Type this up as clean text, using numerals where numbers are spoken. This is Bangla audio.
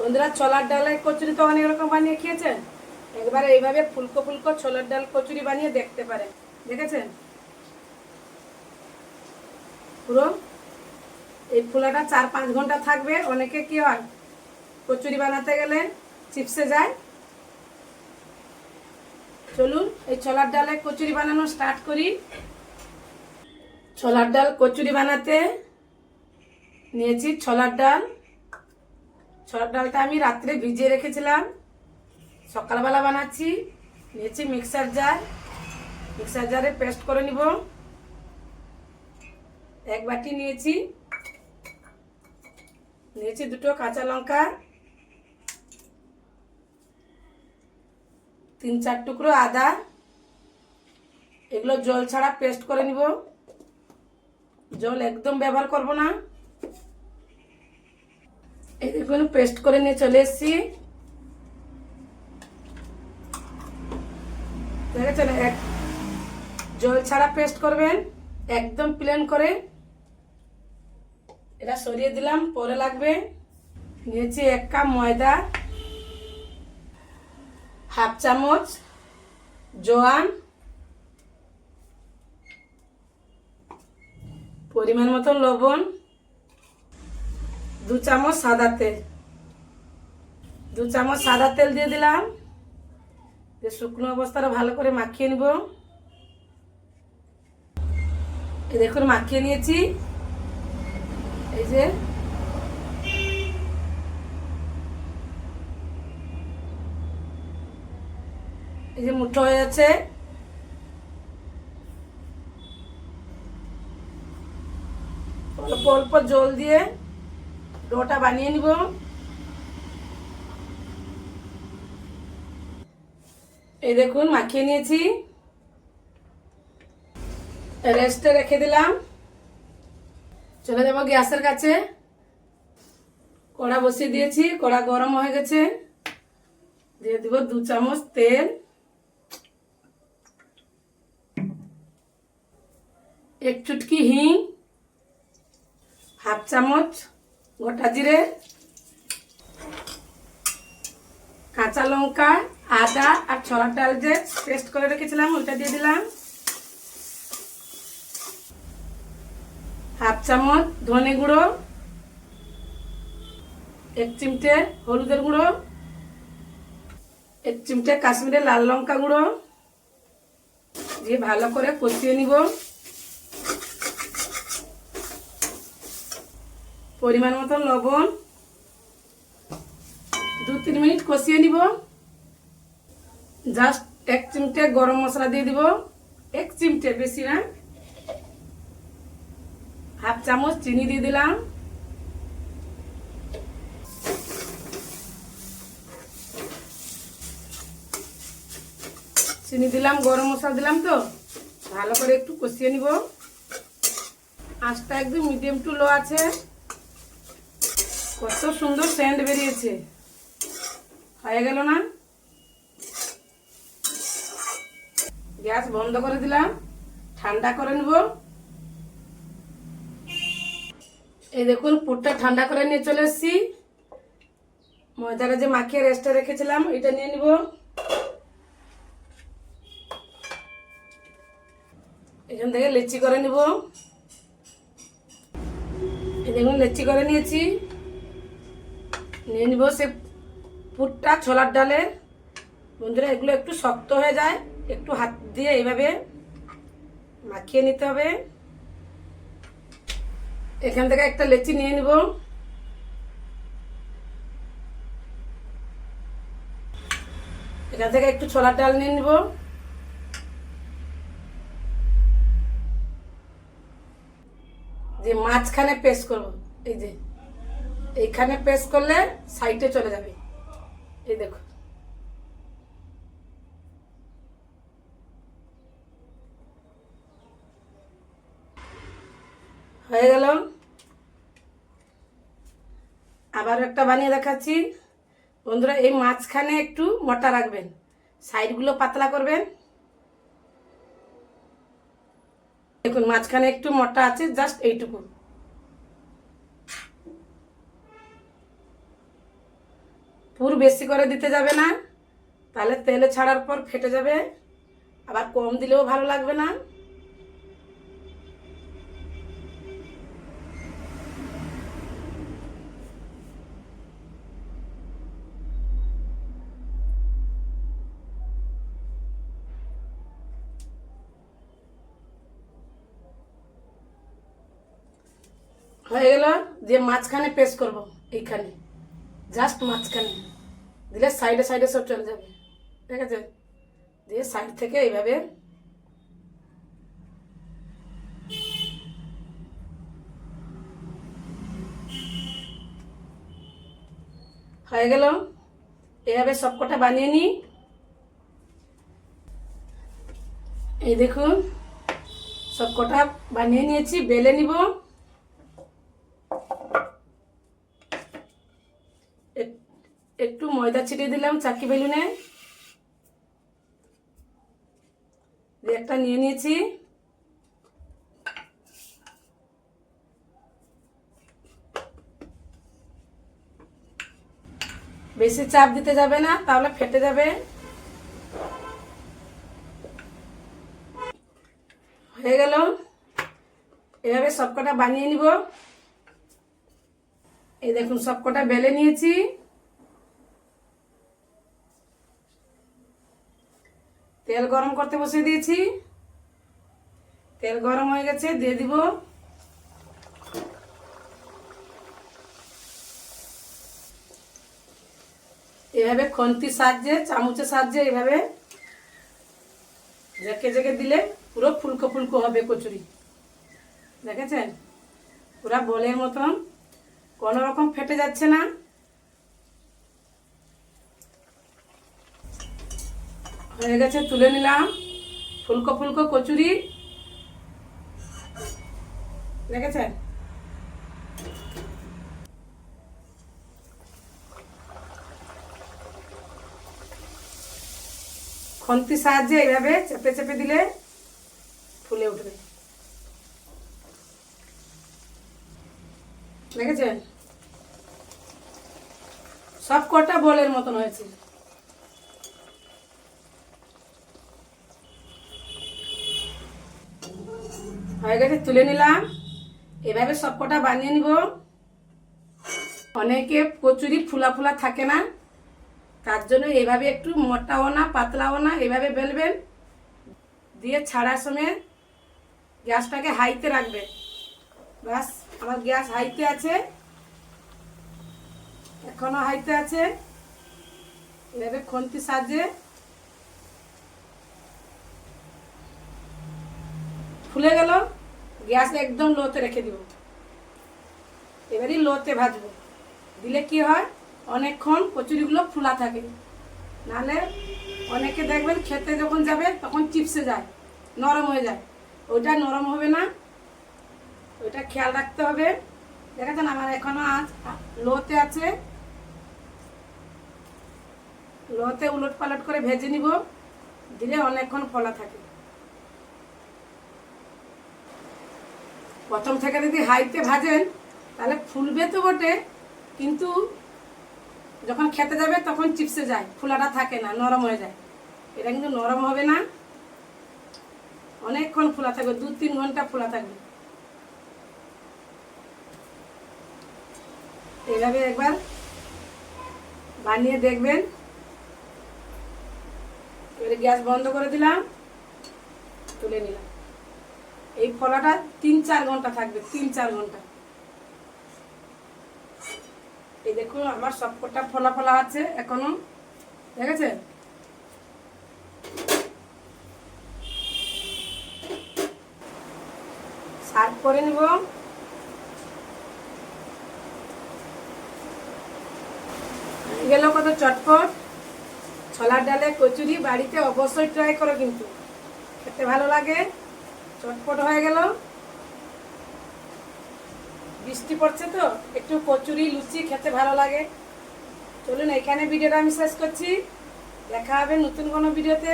বন্ধুরা, ছোলার ডালের কচুরি তো অনেক রকম বানিয়ে খেয়েছেন। একবার এইভাবে ফুলকো ফুলকো ছোলার ডাল কচুরি বানিয়ে দেখতে পারেন। দেখেছেন? পুরো এই ফুলাটা 4-5 ঘন্টা থাকবে। অনেকে কি হয়, কচুরি বানাতে গেলে চিপসে যায়। চলুন এই ছোলার ডালের কচুরি বানানো স্টার্ট করি। ছোলার ডাল কচুরি বানাতে নিয়েছি ছোলার ডাল। ছোলার ডালটা আমি রাত্রে ভিজিয়ে রেখেছিলাম, সকালবেলা বানাচ্ছি। নিয়েছি মিক্সার জার, মিক্সার জারে পেস্ট করে নিব। 1 বাটি নিয়েছি। দুটো কাঁচা লঙ্কা, 3-4 টুকরো আদা। এগুলো জল ছাড়া পেস্ট করে নিব, জল একদম ব্যবহার করব না। এই দেখুন পেস্ট করে নিয়ে চলে এসেছি। দেখেছেন? জল ছাড়া পেস্ট করবেন, একদম প্লেন করে। এটা সরিয়ে দিলাম, পরে লাগবে। নিয়েছি 1 কাপ ময়দা, 1/2 চামচ জোয়ান, পরিমাণ মতো লবণ, 2 চামচ সাদা তেল। 2 চামচ সাদা তেল দিয়ে দিলাম। শুকনো অবস্থাটা ভালো করে মাখিয়ে নিব। এই দেখুন মাখিয়ে নিয়েছি। এই যে মুঠো হয়ে আছে। অল্প অল্প জল দিয়ে ডোটা বানিয়ে নিব। এই দেখুন মাখিয়ে নিয়েছি, রেস্টে রেখে দিলাম। চলে যাব গ্যাসের কাছে। কড়া বসিয়ে দিয়েছি, কড়া গরম হয়ে গেছে। দিয়ে দিব 2 চামচ তেল, 1 চুটকি হিং, 1/2 চামচ গোটা জিরে, কাঁচা লঙ্কা, আদা আর ছোলার ডাল যে পেস্ট করে রেখেছিলাম ওইটা দিয়ে দিলাম। 1/2 চামচ ধনে গুঁড়ো, 1 চিমটে হলুদের গুঁড়ো, 1 চিমটে কাশ্মীরি লাল লঙ্কা গুঁড়ো দিয়ে ভালো করে কষিয়ে নিব। পরিমাণ মতো লবণ, 2-3 মিনিট কষিয়ে নিব। জাস্ট 1 চিমটে গরম মশলা দিয়ে দিব, 1 চিমটে, বেশি না। 1/2 চামচ চিনি দিয়ে দিলাম। চিনি দিলাম, গরম মশলা দিলাম, তো ভালো করে একটু কষিয়ে নিব। আঁচটা একদম মিডিয়াম টু লো আছে। কত সুন্দর সেন্ট বেরিয়েছে, হয়ে গেল না? গ্যাস বন্ধ করে দিলাম, ঠান্ডা করে নেব। এই দেখুন পুরটা ঠান্ডা করে নিয়ে চলে এসেছি। ময়দাটা যে মাখিয়ে রেস্টে রেখেছিলাম এটা নিয়ে নিব। এখান থেকে লেচি করে নিব। এই দেখুন লেচি করে নিয়েছি। নিয়ে নিব সে পুরটা ছোলার ডালের। বন্ধুরা, এগুলো একটু শক্ত হয়ে যায়, একটু হাত দিয়ে এইভাবে মাখিয়ে নিতে হবে। এখান থেকে একটা লেচি নিয়ে নিব। এখান থেকে একটু ছোলার ডাল নিয়ে নিব। যে মাঝখানে পেস্ট করব, এই যে এইখানে পেস্ট করলে সাইডে চলে যাবে। এই দেখো, হয়ে গেল। আবার একটা বানিয়ে দেখাচ্ছি। বন্ধুরা, এই মাঝখানে একটু মোটা রাখবেন, সাইডগুলো পাতলা করবেন। দেখুন মাঝখানে একটু মোটা আছে, জাস্ট এইটুকু। পুর বেশি করে দিতে যাবে না, তাহলে তেলে ছাড়ার পর ফেটে যাবে, আবার কম দিলেও ভালো লাগবে না। হয়ে গেল, দিয়ে মাঝখানে পেস্ট করব, এইখানে জাস্ট মাঝখানে দিলে সাইডে সাইডে সব চলে যাবে, ঠিক আছে? দিয়ে সাইড থেকে এইভাবে হয়ে গেল। এইভাবে সবকটা বানিয়ে নিই। এই দেখুন সবকটা বানিয়ে নিয়েছি, বেলে নিব। একটু ময়দা ছিটিয়ে দিলাম চাকি বেলুনে, দিয়ে একটা নিয়ে নিয়েছি। বেশি চাপ দিতে যাবে না, তাহলে ফেটে যাবে। হয়ে গেল, এভাবে সবকটা বানিয়ে নিব। এই দেখুন সবকটা বেলে নিয়েছি। তেল গরম করতে বসিয়ে দিয়েছি, তেল গরম হয়ে গেছে, দিয়ে দিব এভাবে খন্তির সাহায্যে, চামচের সাহায্যে এভাবে জেকে জেকে দিলে পুরো ফুলকো ফুলকো হবে কচুরি। দেখেছেন, পুরা বলের মতন, কোনো রকম ফেটে যাচ্ছে না। হয়ে গেছে, তুলে নিলাম ফুলকো ফুলকো কচুরি। দেখেছেন, খন্তির সাহায্যে এইভাবে চেপে চেপে দিলে ফুলে উঠবে। দেখেছেন, সব কটা বলের মতন হয়েছে। হয়ে গেছে, তুলে নিলাম। এভাবে সবকটা বানিয়ে নিব। অনেকে কচুরি ফুলা ফুলা থাকে না, তার জন্য এইভাবে একটু মোটাও না পাতলাও না, এইভাবে বেলবেন। দিয়ে ছাড়ার সময় গ্যাসটাকে হাইতে রাখবেন। ব্যাস, আমার গ্যাস হাইতে আছে, এখনো হাইতে আছে। এভাবে খন্তির সাহায্যে ফুলে গেল, গ্যাস একদম লোতে রেখে দিব। এবারই লোতে ভাজবো, দিলে কি হয় অনেকক্ষণ কচুরিগুলো ফুলা থাকে। নাহলে অনেকে দেখবেন খেতে যখন যাবে তখন চিপসে যায়, নরম হয়ে যায়। ওইটা নরম হবে না, ওইটা খেয়াল রাখতে হবে। দেখেছেন আমার এখনো আজ লোতে আছে, লোতে উলট পালট করে ভেজে নিব, দিলে অনেকক্ষণ ফলা থাকে। প্রথম থেকে যদি হাইতে ভাজেন তাহলে ফুলবে তো বটে, কিন্তু যখন খেতে যাবে তখন চিপসে যায়, ফুলাটা থাকে না, নরম হয়ে যায়। এটা কিন্তু নরম হবে না, অনেকক্ষণ ফোলা থাকবে, 2-3 ঘন্টা ফোলা থাকবে। এইভাবে একবার বানিয়ে দেখবেন। এবারে গ্যাস বন্ধ করে দিলাম, তুলে নিলাম। এই ফলাটা 3-4 ঘন্টা থাকবে, 3-4 ঘন্টা। এই দেখুন আমার সবকটা ফলা ফলা আছে এখনো, দেখেছে? সার্ভ করে নিব। গেল কত চটপট ছোলার ডালে কচুরি। বাড়িতে অবশ্যই ট্রাই করো, কিন্তু খেতে ভালো লাগে, চটপট হয়ে গেল। বৃষ্টি পড়ছে তো একটু কচুরি লুচি খেতে ভালো লাগে। চলুন এখানে ভিডিওটা আমি শেষ করছি, দেখা হবে নতুন কোনো ভিডিওতে।